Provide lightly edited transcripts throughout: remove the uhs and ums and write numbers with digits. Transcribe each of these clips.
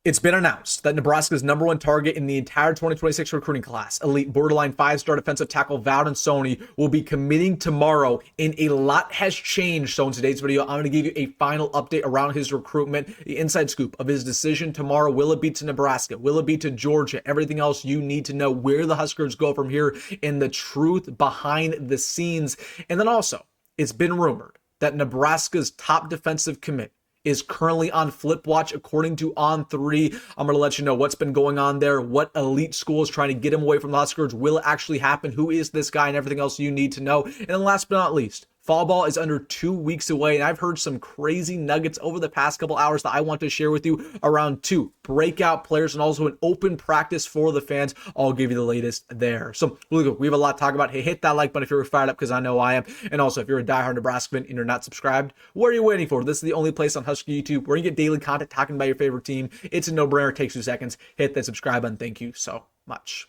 It's been announced that Nebraska's number one target in the entire 2026 recruiting class, elite borderline five-star defensive tackle Valdin Sone, will be committing tomorrow, and a lot has changed. So in today's video, I'm going to give you a final update around his recruitment, the inside scoop of his decision tomorrow. Will it be to Nebraska? Will it be to Georgia? Everything else you need to know, where the Huskers go from here, and the truth behind the scenes. And then also, it's been rumored that Nebraska's top defensive commit is currently on flip watch according to On3. I'm going to let you know what's been going on there, what elite school is trying to get him away from the Huskers, will it actually happen, who is this guy, and everything else you need to know. And then last but not least, fall ball is under 2 weeks away, and I've heard some crazy nuggets over the past couple hours that I want to share with you around 2 breakout players and also an open practice for the fans. I'll give you the latest there. So look, we have a lot to talk about. Hey, hit that like button if you're fired up, because I know I am. And also, if you're a diehard Nebraska fan and you're not subscribed, what are you waiting for? This is the only place on Husker YouTube where you get daily content talking about your favorite team. It's a no-brainer. It takes 2 seconds. Hit that subscribe button. Thank you so much.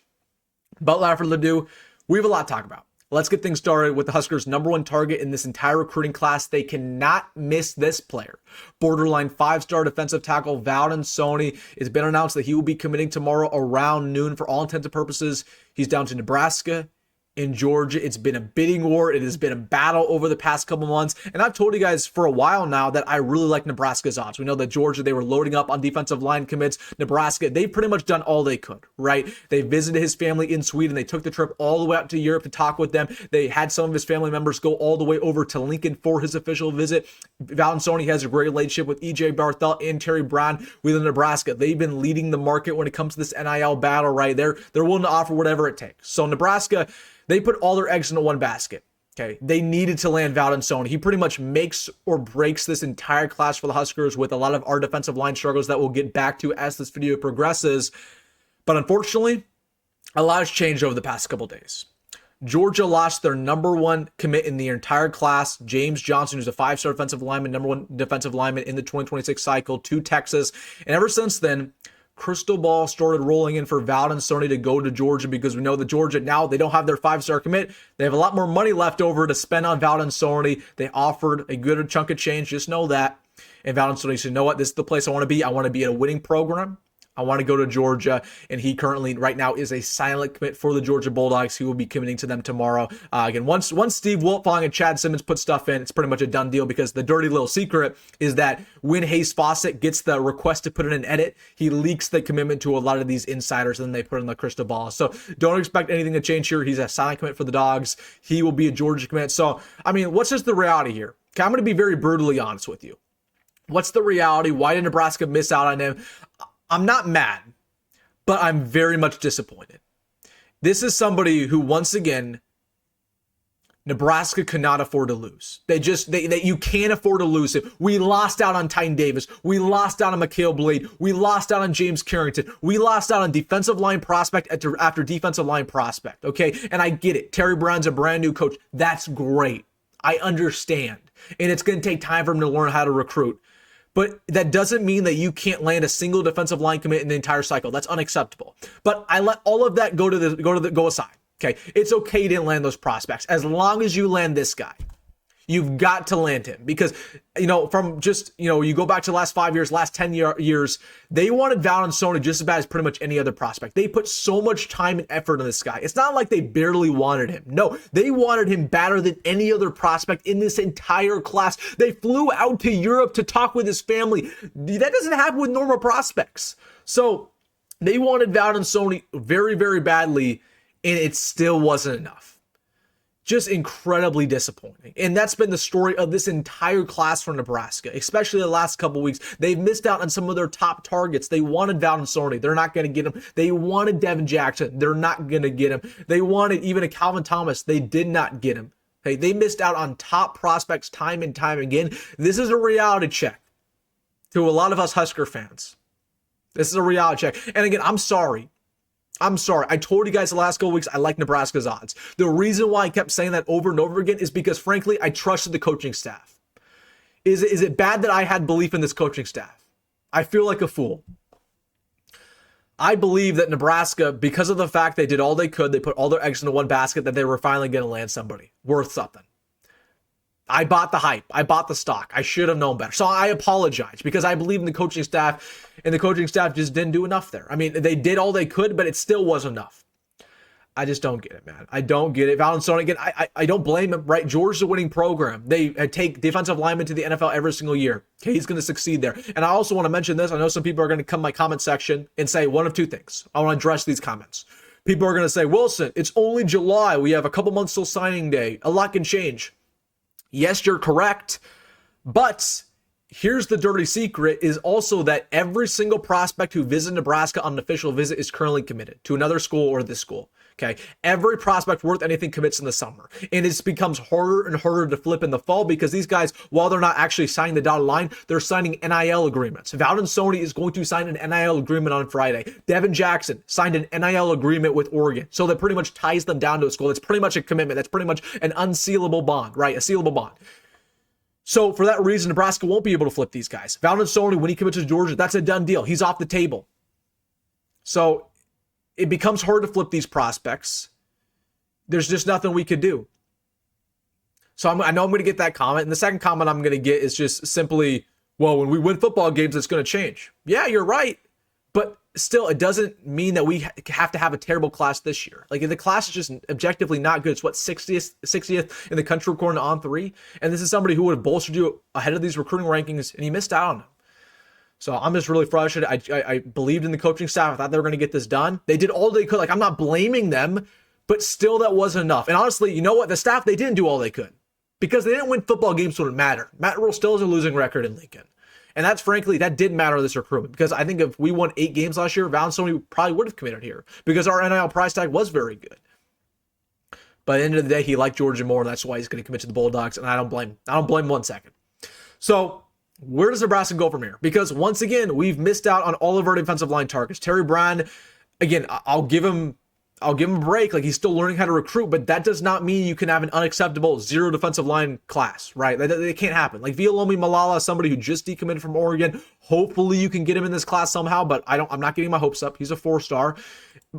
But without further ado, we have a lot to talk about. Let's get things started with the Huskers' number one target in this entire recruiting class. They cannot miss this player. Borderline five-star defensive tackle Valdin Sone. It's been announced that he will be committing tomorrow around noon. For all intents and purposes, he's down to Nebraska. In Georgia, it's been a bidding war. It has been a battle over the past couple months. And I've told you guys for a while now that I really like Nebraska's odds. We know that Georgia, they were loading up on defensive line commits. Nebraska, they've pretty much done all they could, right? They visited his family in Sweden. They took the trip all the way out to Europe to talk with them. They had some of his family members go all the way over to Lincoln for his official visit. Valdin Sone has a great relationship with E.J. Barthel and Terry Brown within Nebraska. They've been leading the market when it comes to this NIL battle, right? They're willing to offer whatever it takes. So Nebraska, they put all their eggs into one basket. Okay, they needed to land Valdin Sone. He pretty much makes or breaks this entire class for the Huskers with a lot of our defensive line struggles that we'll get back to as this video progresses. But unfortunately, a lot has changed over the past couple days. Georgia lost their number one commit in the entire class, James Johnson, who's a five-star defensive lineman, number one defensive lineman in the 2026 cycle, to Texas. And ever since then, crystal ball started rolling in for Valdin Sone to go to Georgia, because we know that Georgia now, they don't have their five-star commit. They have a lot more money left over to spend on Valdin Sone. They offered a good chunk of change, just know that. And Valdin Sone said, you know what, this is the place I want to be. I want to be in a winning program. I want to go to Georgia, and he currently, right now, is a silent commit for the Georgia Bulldogs. He will be committing to them tomorrow. Again, once Steve Wiltfong and Chad Simmons put stuff in, it's pretty much a done deal, because the dirty little secret is that when Hayes Fawcett gets the request to put in an edit, he leaks the commitment to a lot of these insiders, and then they put in the crystal ball. So don't expect anything to change here. He's a silent commit for the Dogs. He will be a Georgia commit. So, I mean, what's just the reality here? Okay, I'm going to be very brutally honest with you. What's the reality? Why did Nebraska miss out on him? I'm not mad, but I'm very much disappointed. This is somebody who, once again, Nebraska could not afford to lose. You can't afford to lose him. We lost out on Tyne Davis. We lost out on Mikhail Blade. We lost out on James Carrington. We lost out on defensive line prospect after defensive line prospect, okay? And I get it. Terry Brown's a brand new coach. That's great. I understand. And it's going to take time for him to learn how to recruit. But that doesn't mean that you can't land a single defensive line commit in the entire cycle. That's unacceptable. But I let all of that go aside. Okay, it's okay you didn't land those prospects. As long as you land this guy, you've got to land him, because, from just, you go back to the last 5 years, last 10 years, they wanted Valdin Sone just as bad as pretty much any other prospect. They put so much time and effort in this guy. It's not like they barely wanted him. No, they wanted him better than any other prospect in this entire class. They flew out to Europe to talk with his family. That doesn't happen with normal prospects. So they wanted Valdin Sone very, very badly, and it still wasn't enough. Just incredibly disappointing. And that's been the story of this entire class for Nebraska, especially the last couple weeks. They've missed out on some of their top targets. They wanted Valdin Sone. They're not going to get him. They wanted Devin Jackson. They're not going to get him. They wanted even a Calvin Thomas. They did not get him. Hey, they missed out on top prospects time and time again. This is a reality check to a lot of us Husker fans. This is a reality check. And again, I'm sorry. I told you guys the last couple weeks I like Nebraska's odds. The reason why I kept saying that over and over again is because, frankly, I trusted the coaching staff. Is it bad that I had belief in this coaching staff? I feel like a fool. I believe that Nebraska, because of the fact they did all they could, they put all their eggs into one basket, that they were finally going to land somebody worth something. I bought the hype. I bought the stock. I should have known better. So I apologize because I believe in the coaching staff, and the coaching staff just didn't do enough there. I mean, they did all they could, but it still wasn't enough. I just don't get it, man. I don't get it. Valdin, Sone, again, I don't blame him, right? Georgia's a winning program. They take defensive linemen to the NFL every single year. Okay, he's going to succeed there. And I also want to mention this. I know some people are going to come in my comment section and say one of two things. I want to address these comments. People are going to say, Wilson, it's only July. We have a couple months till signing day. A lot can change. Yes, you're correct. But here's the dirty secret is also that every single prospect who visited Nebraska on an official visit is currently committed to another school or this school. Okay, every prospect worth anything commits in the summer, and it becomes harder and harder to flip in the fall because these guys, while they're not actually signing the dotted line, they're signing NIL agreements. Valdin Sone is going to sign an NIL agreement on Friday. Devin Jackson signed an NIL agreement with Oregon, so that pretty much ties them down to a school. That's pretty much a commitment. That's pretty much an unsealable bond, right? A sealable bond. So for that reason, Nebraska won't be able to flip these guys. Valdin Sone, when he commits to Georgia, that's a done deal. He's off the table. So it becomes hard to flip these prospects. There's just nothing we could do. So I know I'm going to get that comment. And the second comment I'm going to get is just simply, well, when we win football games, it's going to change. Yeah, you're right. But still, it doesn't mean that we have to have a terrible class this year. Like, if the class is just objectively not good, it's what, 60th in the country according to On3? And this is somebody who would have bolstered you ahead of these recruiting rankings, and you missed out on them. So I'm just really frustrated. I believed in the coaching staff. I thought they were going to get this done. They did all they could. Like, I'm not blaming them, but still that wasn't enough. And honestly, you know what? The staff, they didn't do all they could because they didn't win football games when it mattered. Matt Rule still has a losing record in Lincoln. And that's frankly, that did matter this recruitment because I think if we won 8 games last year, Valdin Sone probably would have committed here because our NIL price tag was very good. But at the end of the day, he liked Georgia more, and that's why he's going to commit to the Bulldogs, and I don't blame him. I don't blame him 1 second. So where does Nebraska go from here? Because once again, we've missed out on all of our defensive line targets. Terry Bryan, again, I'll give him a break. Like, he's still learning how to recruit, but that does not mean you can have an unacceptable 0 defensive line class, right? That can't happen. Like, Violomi Malala, somebody who just decommitted from Oregon. Hopefully you can get him in this class somehow, but I'm not getting my hopes up. He's a 4-star.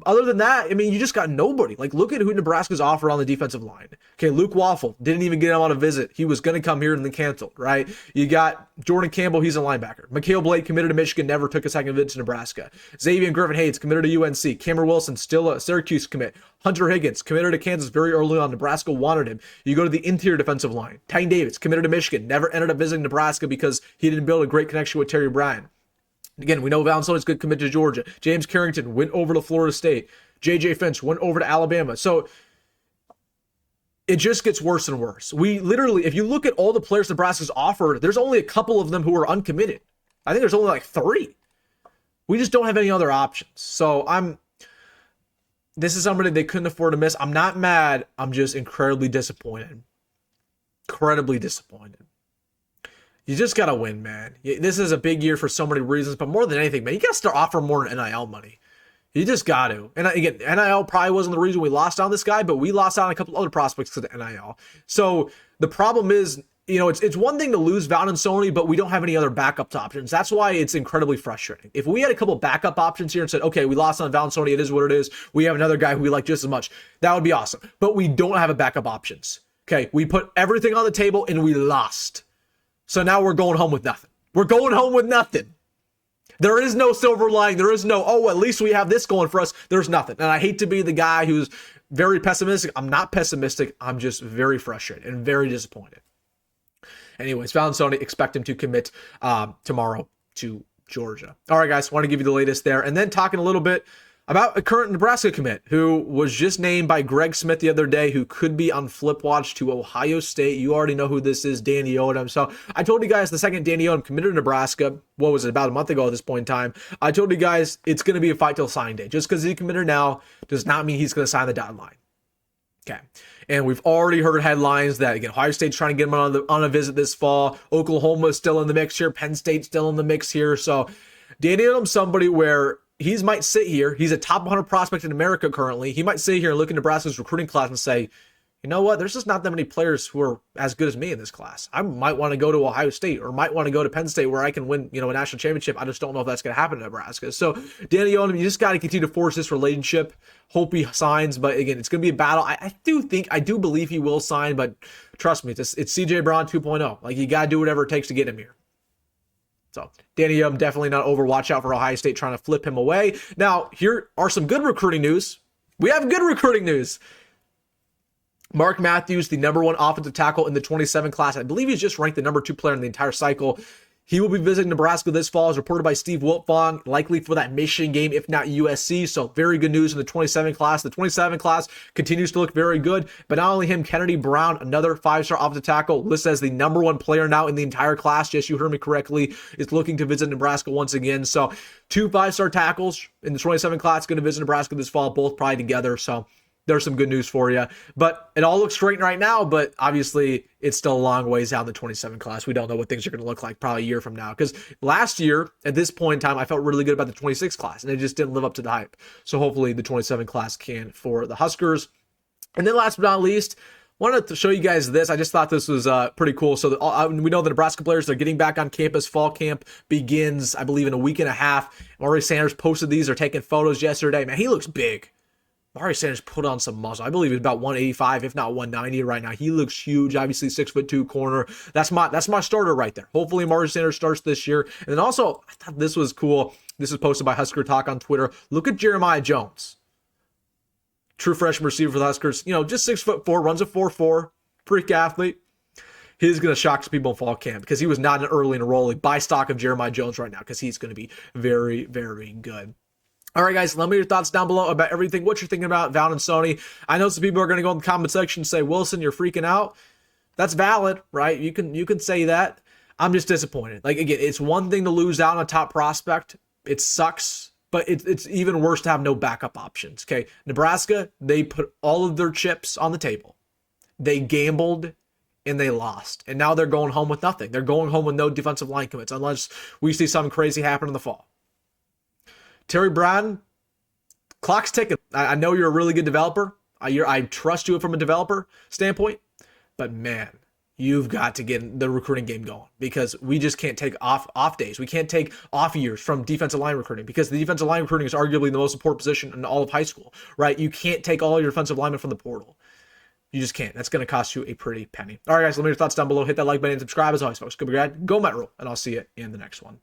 Other than that, I mean, you just got nobody. Like, look at who Nebraska's offered on the defensive line. Okay, Luke Waffle didn't even get him on a visit. He was going to come here and then canceled, right? You got Jordan Campbell, he's a linebacker. Mikhail Blake committed to Michigan, never took a second visit to Nebraska. Xavier Griffin Hayes committed to UNC. Cameron Wilson, still a Syracuse commit. Hunter Higgins committed to Kansas very early on. Nebraska wanted him. You go to the interior defensive line. Tyne Davis committed to Michigan, never ended up visiting Nebraska because he didn't build a great connection with Terry Bryan. Again, we know Valdin Sone is good commit to Georgia. James Carrington went over to Florida State. J.J. Finch went over to Alabama. So it just gets worse and worse. We literally, if you look at all the players Nebraska's offered, there's only a couple of them who are uncommitted. I think there's only like 3. We just don't have any other options. So this is somebody they couldn't afford to miss. I'm not mad. I'm just incredibly disappointed. Incredibly disappointed. You just got to win, man. This is a big year for so many reasons, but more than anything, man, you got to start offering more NIL money. You just got to. And again, NIL probably wasn't the reason we lost on this guy, but we lost out on a couple other prospects to the NIL. So the problem is, you know, it's one thing to lose Valdin Sone, but we don't have any other backup options. That's why it's incredibly frustrating. If we had a couple backup options here and said, okay, we lost on Valdin Sone, it is what it is. We have another guy who we like just as much. That would be awesome. But we don't have a backup options. Okay, we put everything on the table and we lost. So now we're going home with nothing. We're going home with nothing. There is no silver lining. There is no, oh, at least we have this going for us. There's nothing. And I hate to be the guy who's very pessimistic. I'm not pessimistic. I'm just very frustrated and very disappointed. Anyways, Valdin Sone, expect him to commit tomorrow to Georgia. All right, guys, want to give you the latest there. And then talking a little bit about a current Nebraska commit who was just named by Greg Smith the other day, who could be on flip watch to Ohio State. You already know who this is, Danny Odom. So I told you guys the second Danny Odom committed to Nebraska, what was it, about a month ago at this point in time, I told you guys it's going to be a fight till signing day. Just because he committed now does not mean he's going to sign the dotted line. Okay. And we've already heard headlines that, again, Ohio State's trying to get him on a visit this fall. Oklahoma's still in the mix here. Penn State's still in the mix here. So Danny Odom's somebody where he might sit here. He's a top 100 prospect in America currently. He might sit here and look at Nebraska's recruiting class and say, you know what? There's just not that many players who are as good as me in this class. I might want to go to Ohio State or might want to go to Penn State where I can win, a national championship. I just don't know if that's going to happen in Nebraska. So Danny Odom, you just got to continue to force this relationship. Hope he signs, but again, it's going to be a battle. I do believe he will sign, but trust me, it's CJ Brown 2.0. Like, you got to do whatever it takes to get him here. So Danny definitely not over. Watch out for Ohio State trying to flip him away. Now, here are some good recruiting news. We have good recruiting news. Mark Matthews, the number 1 offensive tackle in the 27 class. I believe he's just ranked the number 2 player in the entire cycle. He will be visiting Nebraska this fall, as reported by Steve Wiltfong, likely for that Michigan game, if not USC. So very good news in the 27 class. The 27 class continues to look very good. But not only him, Kennedy Brown, another 5-star offensive tackle, listed as the number 1 player now in the entire class. Yes, you heard me correctly. Is looking to visit Nebraska once again. So 2 5-star tackles in the 27 class going to visit Nebraska this fall, both probably together. So there's some good news for you. But it all looks great right now, but obviously it's still a long ways out in the 27 class. We don't know what things are going to look like probably a year from now. Because last year, at this point in time, I felt really good about the 26 class, and it just didn't live up to the hype. So hopefully the 27 class can for the Huskers. And then last but not least, wanted to show you guys this. I just thought this was pretty cool. So we know the Nebraska players are getting back on campus. Fall camp begins, I believe, in a week and a half. Maury Sanders posted these. They're taking photos yesterday. Man, he looks big. Maury Sanders put on some muscle. I believe he's about 185, if not 190 right now. He looks huge. Obviously, 6'2" corner. That's my starter right there. Hopefully, Maury Sanders starts this year. And then also, I thought this was cool. This is posted by Husker Talk on Twitter. Look at Jeremiah Jones. True freshman receiver for the Huskers. Just 6'4", runs a 4.4, freak athlete. He's going to shock some people in fall camp because he was not an early enrollee. Buy stock of Jeremiah Jones right now because he's going to be very, very good. All right, guys, let me know your thoughts down below about everything, what you're thinking about Valdin and Sone. I know some people are going to go in the comment section and say, Wilson, you're freaking out. That's valid, right? You can say that. I'm just disappointed. Like, again, it's one thing to lose out on a top prospect. It sucks, but it's even worse to have no backup options, okay? Nebraska, they put all of their chips on the table. They gambled, and they lost. And now they're going home with nothing. They're going home with no defensive line commits unless we see something crazy happen in the fall. Terry Brown, clock's ticking. I know you're a really good developer. I trust you from a developer standpoint. But, man, you've got to get the recruiting game going because we just can't take off days. We can't take off years from defensive line recruiting because the defensive line recruiting is arguably the most important position in all of high school, right? You can't take all your defensive linemen from the portal. You just can't. That's going to cost you a pretty penny. All right, guys, let me know your thoughts down below. Hit that like button and subscribe. As always, folks, go be great. Go Met Rule, and I'll see you in the next one.